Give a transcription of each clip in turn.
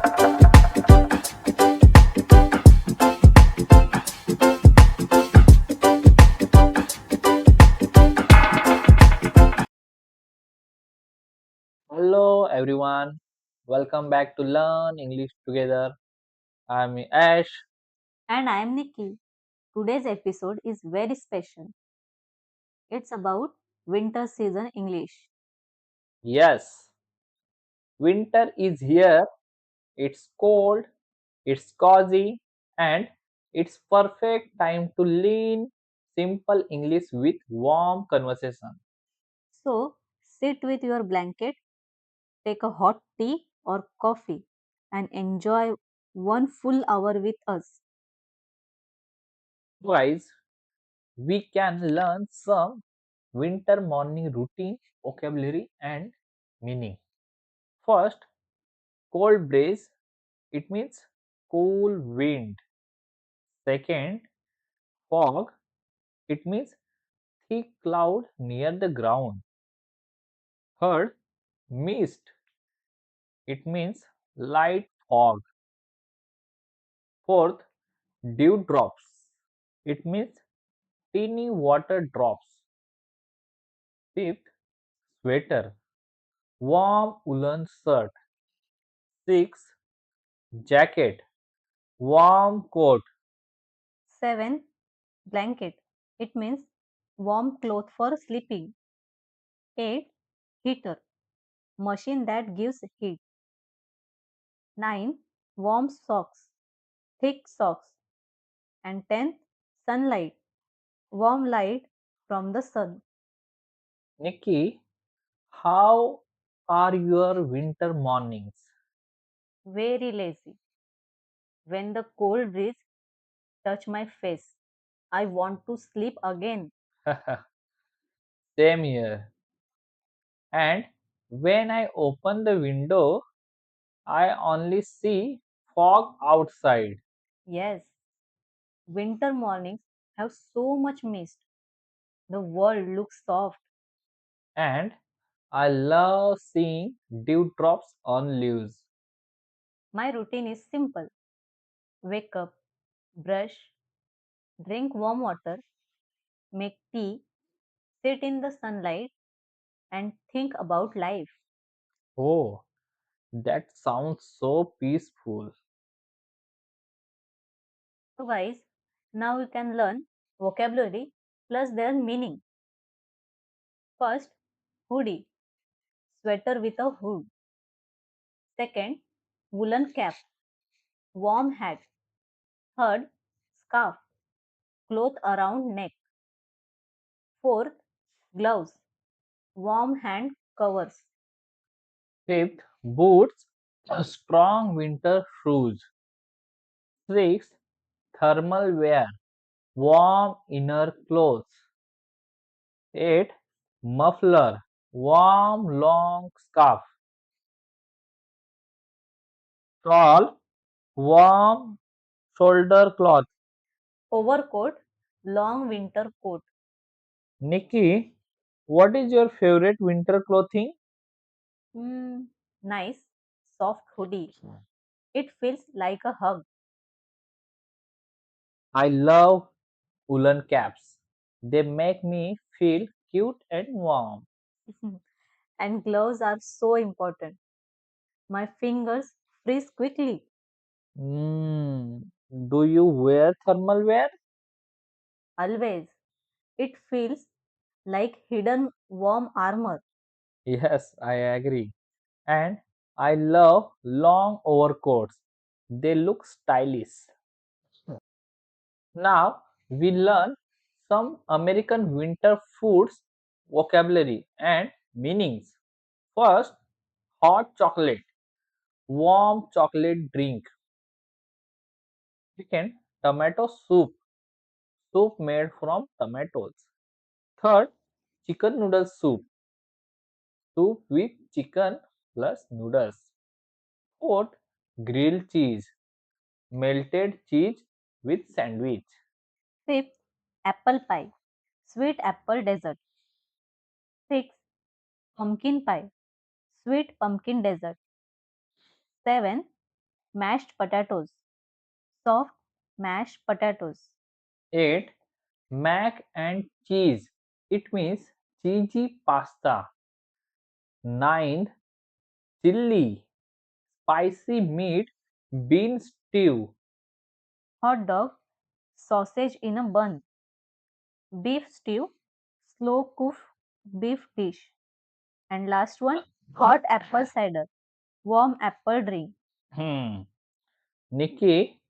Hello everyone, welcome back to Learn English Together. I'm Ash. And I am Nikki. Today's episode is very special. It's about winter season English. Yes, winter is here. It's cold, it's cozy, and it's perfect time to learn simple English with warm conversation. So sit with your blanket, take a hot tea or coffee, and enjoy one full hour with us. Guys, we can learn some winter morning routine, vocabulary, and meaning. First, cold breeze, it means cool wind. Second, fog, it means thick cloud near the ground. Third, mist, it means light fog. Fourth, dewdrops, it means teeny water drops. Fifth, sweater, warm woolen shirt. Sixth, jacket, warm coat. 7. Blanket. It means warm cloth for sleeping. 8. Heater. Machine that gives heat. 9. Warm socks. Thick socks. And 10. Sunlight. Warm light from the sun. Nikki, how are your winter mornings? Very lazy. When the cold breeze touch my face, I want to sleep again. Same here. And when I open the window, I only see fog outside. Yes, winter mornings have so much mist. The world looks soft. And I love seeing dewdrops on leaves. My routine is simple: wake up, brush, drink warm water, make tea, sit in the sunlight, and think about life. Oh, that sounds so peaceful. So, guys, now you can learn vocabulary plus their meaning. First, hoodie, sweater with a hood. Second, woolen cap, warm hat. Third, scarf, cloth around neck. Fourth, gloves, warm hand covers. Fifth, boots, strong winter shoes. Sixth, thermal wear, warm inner clothes. Eighth, muffler, warm long scarf. Shawl, warm shoulder cloth. Overcoat, long winter coat. Nikki, what is your favorite winter clothing? Hmm, nice, soft hoodie. It feels like a hug. I love woolen caps. They make me feel cute and warm. And gloves are so important. My fingers freeze quickly. Mm, do you wear thermal wear? Always. It feels like hidden warm armor. Yes, I agree. And I love long overcoats. They look stylish. Now we learn some American winter foods vocabulary and meanings. First, hot chocolate, warm chocolate drink. Second, tomato soup, soup made from tomatoes. Third, chicken noodle soup, soup with chicken plus noodles. Fourth, grilled cheese, melted cheese with sandwich. Fifth, apple pie, sweet apple dessert. Sixth, pumpkin pie, sweet pumpkin dessert. Seven, Mashed potatoes. Soft mashed potatoes. 8. Mac and cheese. It means cheesy pasta. 9. Chili. Spicy meat. Bean stew. Hot dog. Sausage in a bun. Beef stew. Slow cooked beef dish. And last one, hot apple cider. Warm apple drink. Hmm. Nikki,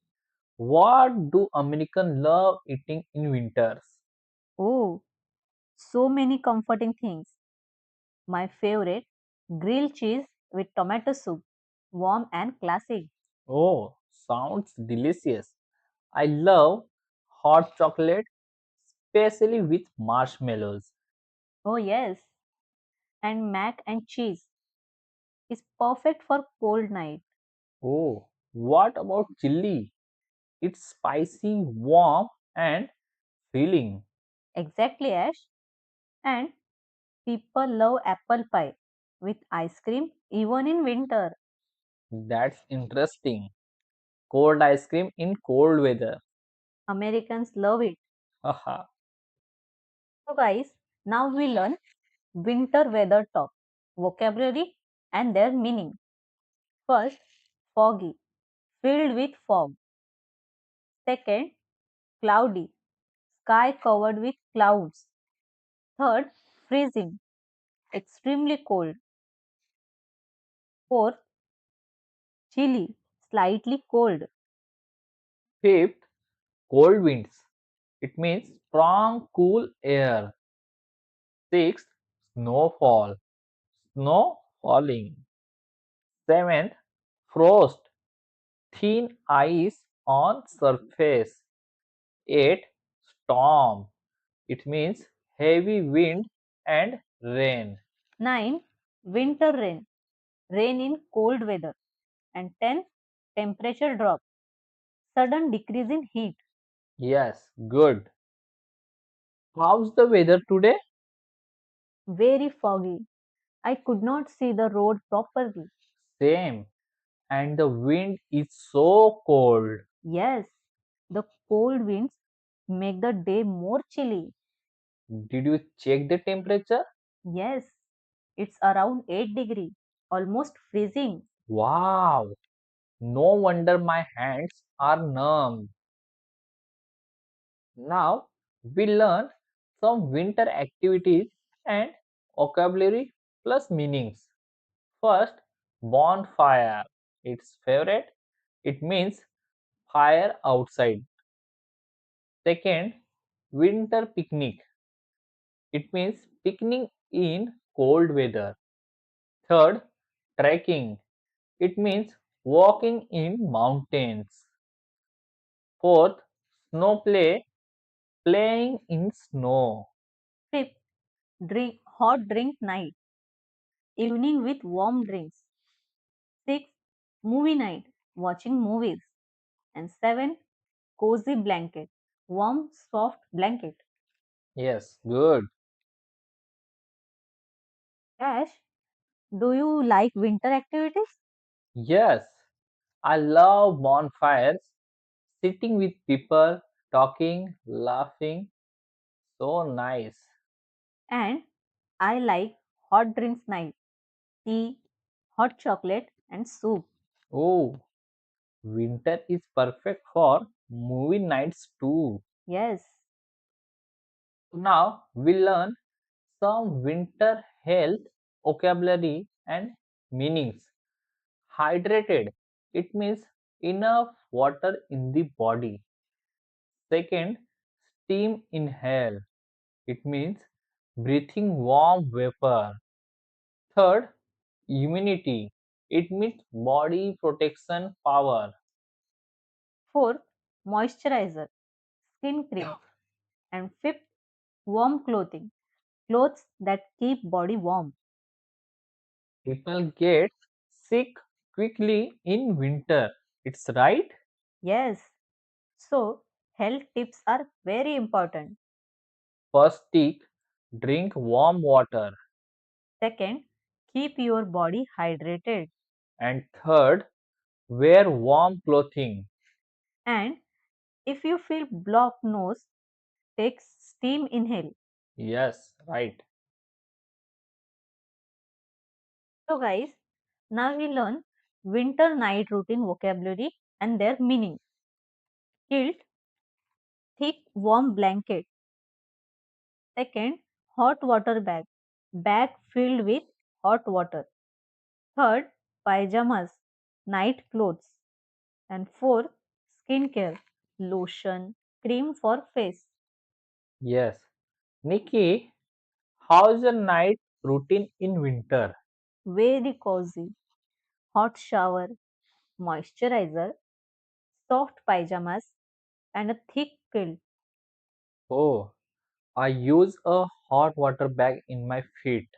what do Americans love eating in winters? Oh, so many comforting things. My favorite, grilled cheese with tomato soup. Warm and classic. Oh, sounds delicious. I love hot chocolate, especially with marshmallows. Oh, yes. And mac and cheese is perfect for cold night. Oh, what about chili? It's spicy, warm, and filling. Exactly, Ash. And people love apple pie with ice cream even in winter. That's interesting. Cold ice cream in cold weather. Americans love it. Haha. So, guys, now we learn winter weather talk, vocabulary, and their meaning. First, foggy, filled with fog. Second, cloudy, sky covered with clouds. Third, freezing, extremely cold. Fourth, chilly, slightly cold. Fifth, cold winds. It means strong, cool air. Sixth, snowfall. Snow falling. Seventh, frost. Thin ice on surface. 8. Storm. It means heavy wind and rain. 9. Winter rain, rain in cold weather. And 10. Temperature drop, sudden decrease in heat. Yes, good. How's the weather today? Very foggy. I could not see the road properly. Same. And the wind is so cold. Yes, the cold winds make the day more chilly. Did you check the temperature? Yes, it's around 8 degree, almost freezing. Wow. No wonder my hands are numb. Now we learn some winter activities and vocabulary plus meanings. First, bonfire. Its favorite. It means fire outside. Second, winter picnic. It means picnic in cold weather. Third, trekking. It means walking in mountains. Fourth, snow play, playing in snow. Fifth, drink hot drink night, evening with warm drinks. Sixth, movie night, watching movies. And seventh, cozy blanket, warm soft blanket. Yes, good. Ash, do you like winter activities? Yes, I love bonfires, sitting with people, talking, laughing. So nice. And I like hot drinks night, tea, hot chocolate, and soup. Oh, winter is perfect for movie nights too. Yes, Now we learn some winter health vocabulary and meanings. Hydrated. It means enough water in the body. Second, steam inhale. It means breathing warm vapor. Third, immunity. It means body protection power. fourth, moisturizer, skin cream. And fifth, warm clothing, clothes that keep body warm. People get sick quickly in winter. It's right. Yes, so health tips are very important. First tip, drink warm water. Second, keep your body hydrated. And third, Wear warm clothing. And if you feel blocked nose, take steam inhale. Yes, right. So guys, now we learn winter night routine vocabulary and their meaning. Kilt, thick warm blanket. Second, hot water bag. Bag filled with hot water. Third, pajamas, night clothes. And fourth, skincare, lotion, cream for face. Yes. Nikki, how's your night routine in winter? Very cozy. Hot shower, moisturizer, soft pajamas, and a thick quilt. Oh, I use a hot water bag in my feet.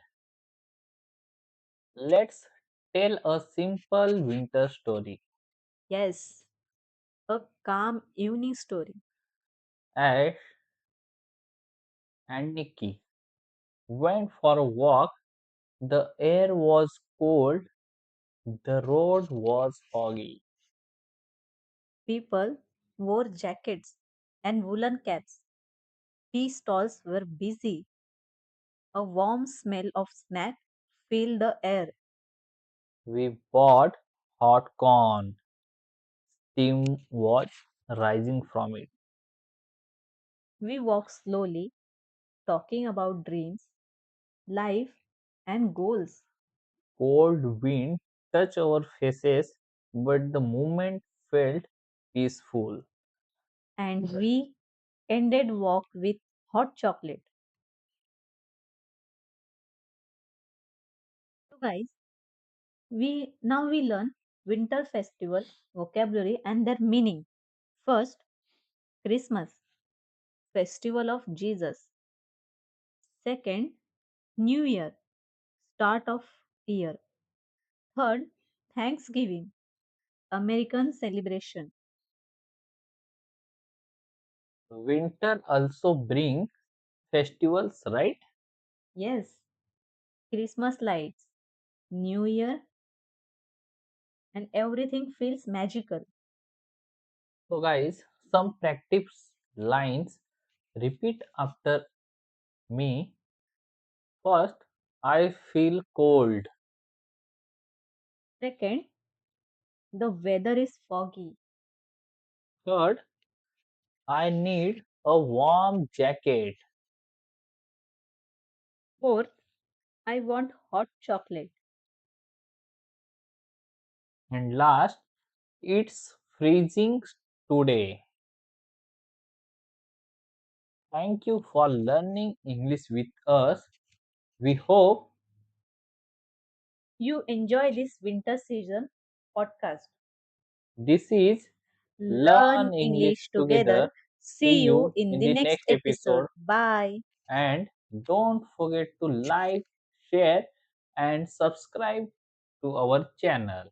Let's tell a simple winter story. Yes, a calm evening story. Ash and Nikki went for a walk. The air was cold, the road was foggy. People wore jackets and woolen caps. Tea stalls were busy. A warm smell of snack filled the air. We bought hot corn. Steam was rising from it. We walked slowly, talking about dreams, life, and goals. Cold wind touched our faces, but the moment felt peaceful. And we ended walk with hot chocolate. So guys, we learn winter festival vocabulary and their meaning. First, Christmas, festival of Jesus. Second, New Year, start of year. Third, Thanksgiving, American celebration. Winter also brings festivals, right? Yes, Christmas lights, New Year, and everything feels magical. So, guys, some practice lines repeat after me. First, I feel cold. Second, the weather is foggy. Third, I need a warm jacket. Fourth, I want hot chocolate. And last, it's freezing today. Thank you for learning English with us. We hope You enjoy this winter season podcast. this is Learn Learn English English together. Together. See See you you in in the the next next episode. episode. Bye. And don't forget to like, share, and subscribe to our channel.